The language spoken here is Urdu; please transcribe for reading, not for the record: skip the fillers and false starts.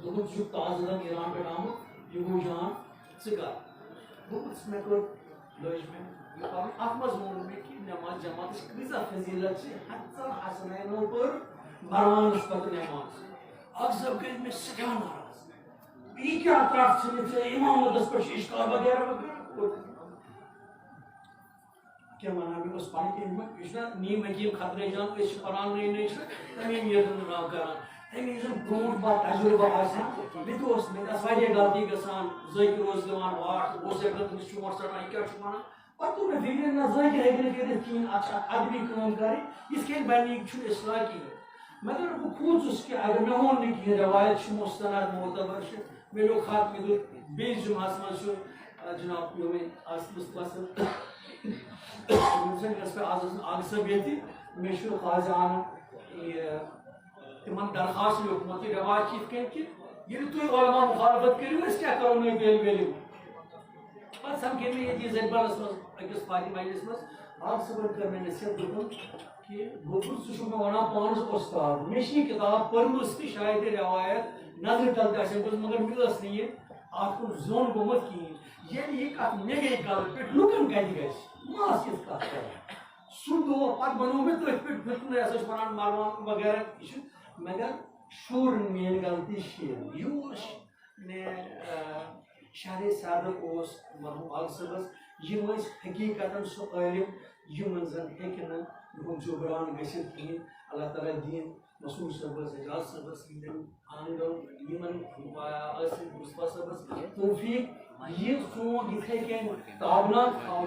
دوٚپُن ژٕ چھُکھ تازٕ دم ایران پٮ۪ٹھ آمُت یہِ گوٚو جان ژٕ کر دوٚپُس مےٚ کٔر لٲج مےٚ یہِ پَرُن اَتھ منٛز ووٚن مےٚ کہِ نٮ۪ماز جماعتٕچ کۭژاہ فضیٖلت چھِ ہَتَن حسنینو پٔر مَرانَس پَتہٕ نٮ۪ماز اکھ زَب گٔے مےٚ سٮ۪ٹھاہ ناراض یہِ کیٛاہ کَتھ ژٕ ژےٚ اِمامَتَس پٮ۪ٹھ چھِ اِشکال وغیرہ وغیرہ کیا وَنان مےٚ اوس پَنٕنۍ کِنۍ یہِ چھُنہ نیٖم حکیٖم خطرے جان أسۍ چھِ پَران نٔے نٔے چھِ تَمے میٖرن راو کَران تَمہِ وِزِ برونٛٹھ پَتہٕ تجرُبہٕ آسان مےٚ تہِ اوس مےٚ آسہٕ واریاہ غلطی گژھان ذٲکِر اوس دِوان واٹھ بہٕ اوسُس ہٮ۪کان تٔمِس چونٛٹھ ژَٹان یہِ کیٛاہ چھُ وَنان پَتہٕ توٚر مےٚ فِکرِ نہ ذٲکِر ہیٚکہِ نہٕ کٔرِتھ کِہیٖنۍ اَتھ چھِ اکھ اَدبی کٲم کَرٕنۍ یِتھ کٔنۍ بَنہِ یہِ چھُنہٕ اِصلاح کِہیٖنۍ مگر بہٕ کھوٗژُس کہِ اگر مےٚ ووٚن نہٕ کِہیٖنۍ رٮ۪وایت چھِ مُستند معتبر چھِ مےٚ لیوٚکھ خط مےٚ دوٚپ بیٚیِس جُمعس منٛز چھُ جِناب یِمے مُصطفیٰ صٲب پٮ۪ٹھ آز ٲس نہٕ اکھ صٲب ییٚتہِ مےٚ چھُ خاصہِ اَنُن یہِ تِمن درخاست لیوٚکھمُت یہِ رٮ۪واج چھِ یِتھ کٔنۍ کہِ ییٚلہِ تُہۍ علما مُخالفت کٔرِو أسۍ کیٛاہ کَرو نٔے بیٚیہِ ؤلِو پَتہٕ سَمکھے مےٚ ییٚتہِ زٔربَلس منٛز أکِس پارٹی مجلِس منٛز اکھ صٲبن کٔر مےٚ نصیحت دوٚپُن کہِ گوٚبُر ژٕ چھُکھ مےٚ وَنان پانَس اُستاد مےٚ چھِ یہِ کِتاب پٔرمٕژ تہِ شاید یہِ رٮ۪وایت نظرِ تل تہِ آسہِ گٔمٕژ مگر مےٚ ٲس نہٕ یہِ اَتھ کُن زوٚن گوٚمُت کِہیٖنۍ ییٚلہِ یہِ کَتھ مےٚ گٔے کَلہٕ پٮ۪ٹھ لُکن کَتہِ گژھِ ما ٲس یِژھ کَتھ کَران سُہ دۄہ پَتہٕ بَنوو مےٚ تٔتھۍ پٮ۪ٹھ بِلکُل یہِ ہسا چھُ وَنان مَران وغیرہ یہِ چھُ مگر شُر میٲنۍ غلطی چھِ یہِ اوس مےٚ شہرِ صادق اوس مرحوٗم اکھ صٲبَس یِم ٲسۍ حقیٖقتاً سُہ عٲلِم یِمن زَن ہیٚکہِ نہٕ یِہُنٛد جبران گٔژھِتھ کِہیٖنۍ اللہ تعالیٰ دِیِن مسعوٗد صٲبَس اعجاز صٲبَس ہٕنٛدٮ۪ن آنگن یِمن ٲسۍ مُصطفیٰ صٲبَس توفیٖق یہِ سون یِتھَے کٔنۍ تابناک تھاوُن